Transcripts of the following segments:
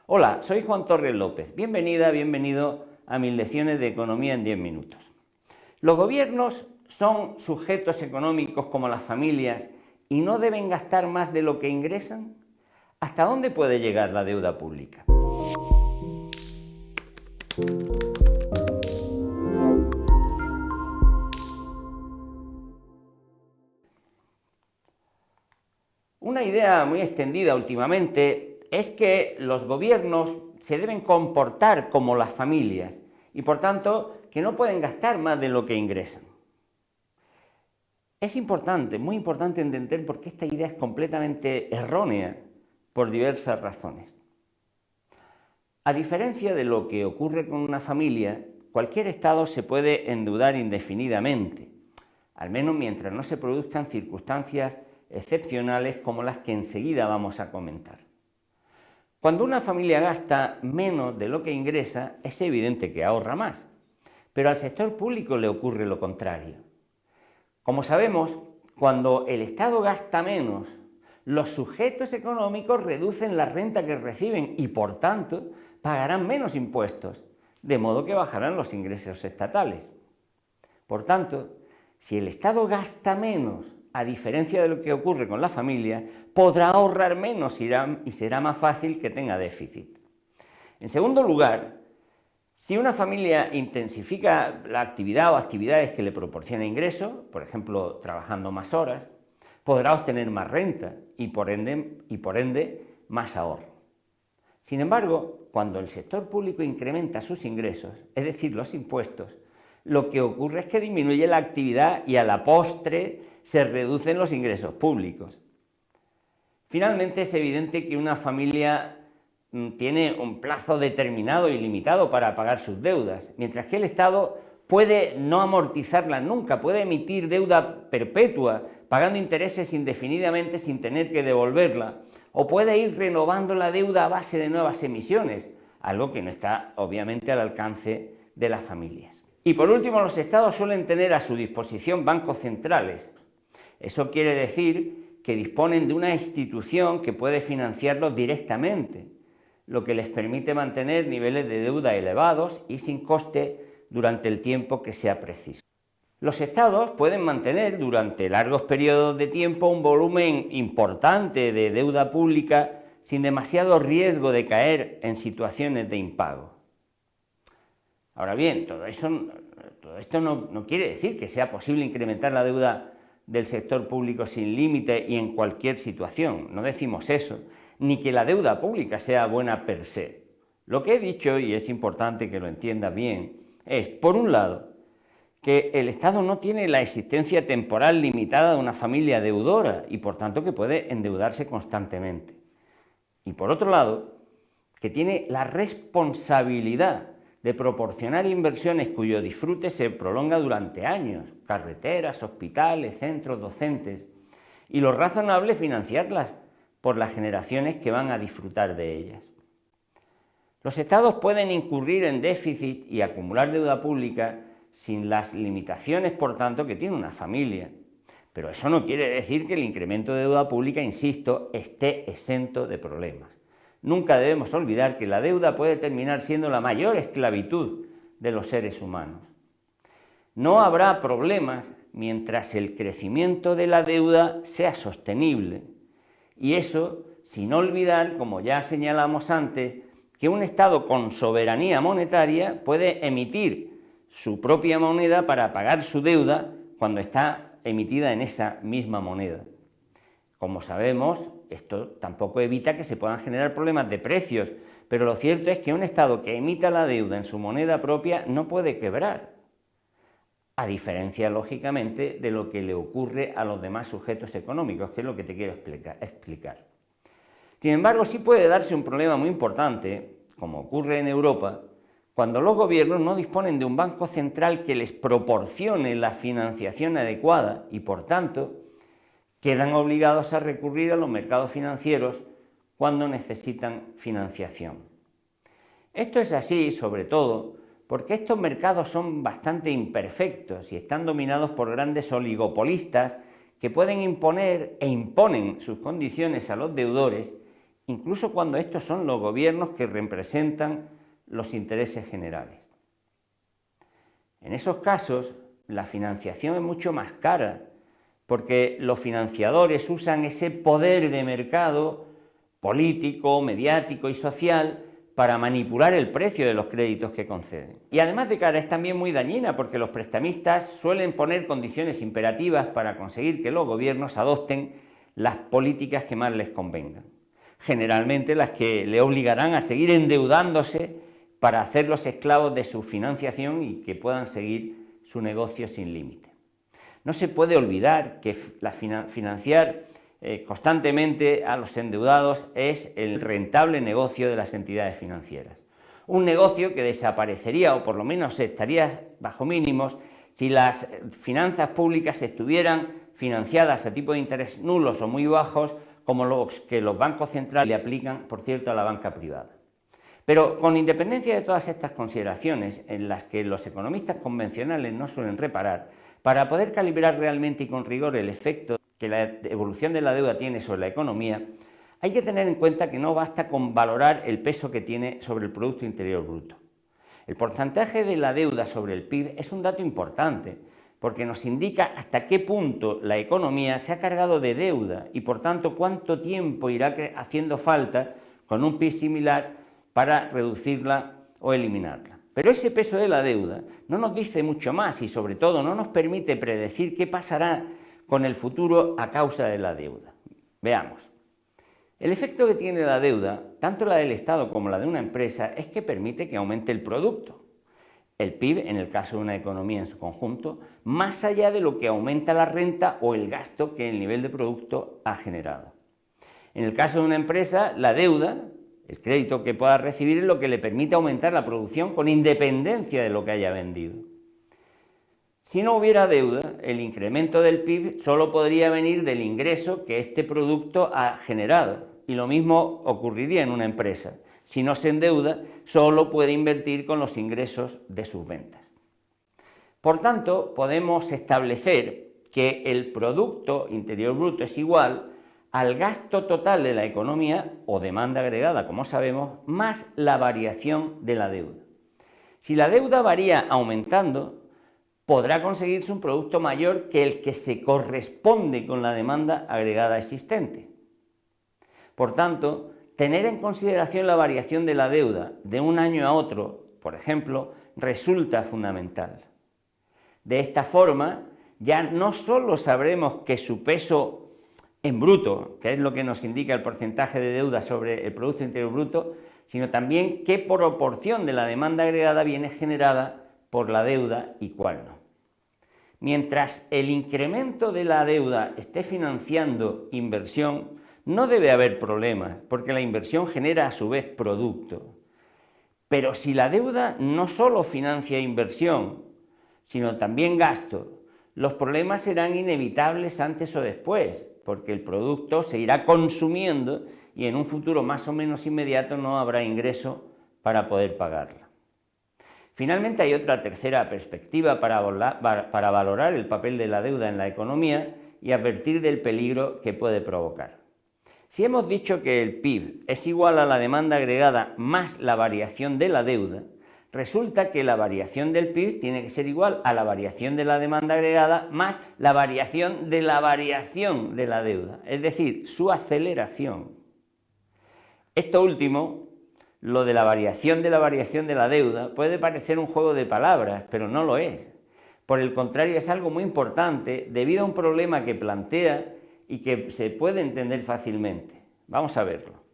Hola, soy Juan Torres López. Bienvenida, bienvenido a mis lecciones de economía en 10 minutos. Los gobiernos son sujetos económicos como las familias y no deben gastar más de lo que ingresan. ¿Hasta dónde puede llegar la deuda pública? Una idea muy extendida últimamente es que los gobiernos se deben comportar como las familias y, por tanto, que no pueden gastar más de lo que ingresan. Es importante, muy importante entender por qué esta idea es completamente errónea por diversas razones. A diferencia de lo que ocurre con una familia, cualquier Estado se puede endeudar indefinidamente, al menos mientras no se produzcan circunstancias excepcionales como las que enseguida vamos a comentar. Cuando una familia gasta menos de lo que ingresa, es evidente que ahorra más, pero al sector público le ocurre lo contrario. Como sabemos, cuando el Estado gasta menos, los sujetos económicos reducen la renta que reciben y, por tanto, pagarán menos impuestos, de modo que bajarán los ingresos estatales. Por tanto, si el Estado gasta menos, a diferencia de lo que ocurre con la familia, podrá ahorrar menos y será más fácil que tenga déficit. En segundo lugar, si una familia intensifica la actividad o actividades que le proporcionan ingresos, por ejemplo, trabajando más horas, podrá obtener más renta y por ende más ahorro. Sin embargo, cuando el sector público incrementa sus ingresos, es decir, los impuestos, lo que ocurre es que disminuye la actividad y a la postre se reducen los ingresos públicos. Finalmente, es evidente que una familia tiene un plazo determinado y limitado para pagar sus deudas, mientras que el Estado puede no amortizarlas nunca, puede emitir deuda perpetua, pagando intereses indefinidamente sin tener que devolverla, o puede ir renovando la deuda a base de nuevas emisiones, algo que no está obviamente al alcance de las familias. Y por último, los Estados suelen tener a su disposición bancos centrales. Eso quiere decir que disponen de una institución que puede financiarlos directamente, lo que les permite mantener niveles de deuda elevados y sin coste durante el tiempo que sea preciso. Los Estados pueden mantener durante largos periodos de tiempo un volumen importante de deuda pública sin demasiado riesgo de caer en situaciones de impago. Ahora bien, todo esto no quiere decir que sea posible incrementar la deuda del sector público sin límite y en cualquier situación, no decimos eso, ni que la deuda pública sea buena per se. Lo que he dicho, y es importante que lo entiendas bien, es, por un lado, que el Estado no tiene la existencia temporal limitada de una familia deudora y, por tanto, que puede endeudarse constantemente. Y, por otro lado, que tiene la responsabilidad de proporcionar inversiones cuyo disfrute se prolonga durante años, carreteras, hospitales, centros docentes, y lo razonable es financiarlas por las generaciones que van a disfrutar de ellas. Los Estados pueden incurrir en déficit y acumular deuda pública sin las limitaciones, por tanto, que tiene una familia. Pero eso no quiere decir que el incremento de deuda pública, insisto, esté exento de problemas. Nunca debemos olvidar que la deuda puede terminar siendo la mayor esclavitud de los seres humanos. No habrá problemas mientras el crecimiento de la deuda sea sostenible. Y eso sin olvidar, como ya señalamos antes, que un Estado con soberanía monetaria puede emitir su propia moneda para pagar su deuda cuando está emitida en esa misma moneda. Como sabemos, esto tampoco evita que se puedan generar problemas de precios, pero lo cierto es que un Estado que emita la deuda en su moneda propia no puede quebrar, a diferencia, lógicamente, de lo que le ocurre a los demás sujetos económicos, que es lo que te quiero explicar. Sin embargo, sí puede darse un problema muy importante, como ocurre en Europa, cuando los gobiernos no disponen de un banco central que les proporcione la financiación adecuada y, por tanto, quedan obligados a recurrir a los mercados financieros cuando necesitan financiación. Esto es así, sobre todo, porque estos mercados son bastante imperfectos y están dominados por grandes oligopolistas que pueden imponer e imponen sus condiciones a los deudores incluso cuando estos son los gobiernos que representan los intereses generales. En esos casos, la financiación es mucho más cara, porque los financiadores usan ese poder de mercado político, mediático y social para manipular el precio de los créditos que conceden. Y además de cara es también muy dañina, porque los prestamistas suelen poner condiciones imperativas para conseguir que los gobiernos adopten las políticas que más les convengan. Generalmente las que le obligarán a seguir endeudándose para hacerlos esclavos de su financiación y que puedan seguir su negocio sin límite. No se puede olvidar que financiar constantemente a los endeudados es el rentable negocio de las entidades financieras. Un negocio que desaparecería, o por lo menos estaría bajo mínimos, si las finanzas públicas estuvieran financiadas a tipos de interés nulos o muy bajos, como los que los bancos centrales le aplican, por cierto, a la banca privada. Pero con independencia de todas estas consideraciones, en las que los economistas convencionales no suelen reparar, para poder calibrar realmente y con rigor el efecto que la evolución de la deuda tiene sobre la economía, hay que tener en cuenta que no basta con valorar el peso que tiene sobre el Producto Interior Bruto. El porcentaje de la deuda sobre el PIB es un dato importante, porque nos indica hasta qué punto la economía se ha cargado de deuda y, por tanto, cuánto tiempo irá haciendo falta con un PIB similar para reducirla o eliminarla. Pero ese peso de la deuda no nos dice mucho más y, sobre todo, no nos permite predecir qué pasará con el futuro a causa de la deuda. Veamos. El efecto que tiene la deuda, tanto la del Estado como la de una empresa, es que permite que aumente el producto, el PIB, en el caso de una economía en su conjunto, más allá de lo que aumenta la renta o el gasto que el nivel de producto ha generado. En el caso de una empresa, la deuda, el crédito que pueda recibir, es lo que le permite aumentar la producción con independencia de lo que haya vendido. Si no hubiera deuda, el incremento del PIB solo podría venir del ingreso que este producto ha generado. Y lo mismo ocurriría en una empresa. Si no se endeuda, solo puede invertir con los ingresos de sus ventas. Por tanto, podemos establecer que el Producto Interior Bruto es igual al gasto total de la economía, o demanda agregada, como sabemos, más la variación de la deuda. Si la deuda varía aumentando, podrá conseguirse un producto mayor que el que se corresponde con la demanda agregada existente. Por tanto, tener en consideración la variación de la deuda de un año a otro, por ejemplo, resulta fundamental. De esta forma, ya no solo sabremos que su peso en bruto, que es lo que nos indica el porcentaje de deuda sobre el Producto Interior Bruto, sino también qué proporción de la demanda agregada viene generada por la deuda y cuál no. Mientras el incremento de la deuda esté financiando inversión, no debe haber problemas, porque la inversión genera a su vez producto. Pero si la deuda no solo financia inversión, sino también gasto, los problemas serán inevitables antes o después, porque el producto se irá consumiendo y en un futuro más o menos inmediato no habrá ingreso para poder pagarla. Finalmente, hay otra tercera perspectiva para valorar el papel de la deuda en la economía y advertir del peligro que puede provocar. Si hemos dicho que el PIB es igual a la demanda agregada más la variación de la deuda, resulta que la variación del PIB tiene que ser igual a la variación de la demanda agregada más la variación de la deuda, es decir, su aceleración. Esto último, lo de la variación de la deuda, puede parecer un juego de palabras, pero no lo es. Por el contrario, es algo muy importante debido a un problema que plantea y que se puede entender fácilmente. Vamos a verlo.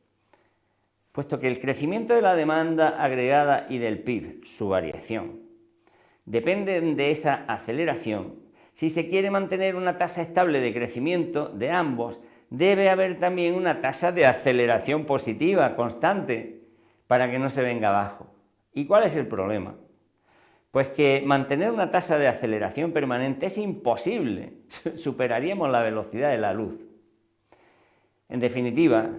Puesto que el crecimiento de la demanda agregada y del PIB, su variación, dependen de esa aceleración, si se quiere mantener una tasa estable de crecimiento de ambos, debe haber también una tasa de aceleración positiva, constante, para que no se venga abajo. ¿Y cuál es el problema? Pues que mantener una tasa de aceleración permanente es imposible, superaríamos la velocidad de la luz. En definitiva,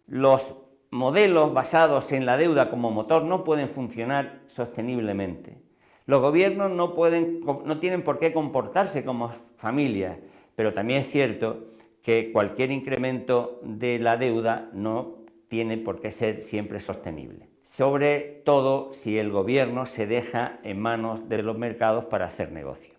los modelos basados en la deuda como motor no pueden funcionar sosteniblemente. Los gobiernos no tienen por qué comportarse como familias, pero también es cierto que cualquier incremento de la deuda no tiene por qué ser siempre sostenible. Sobre todo si el gobierno se deja en manos de los mercados para hacer negocio.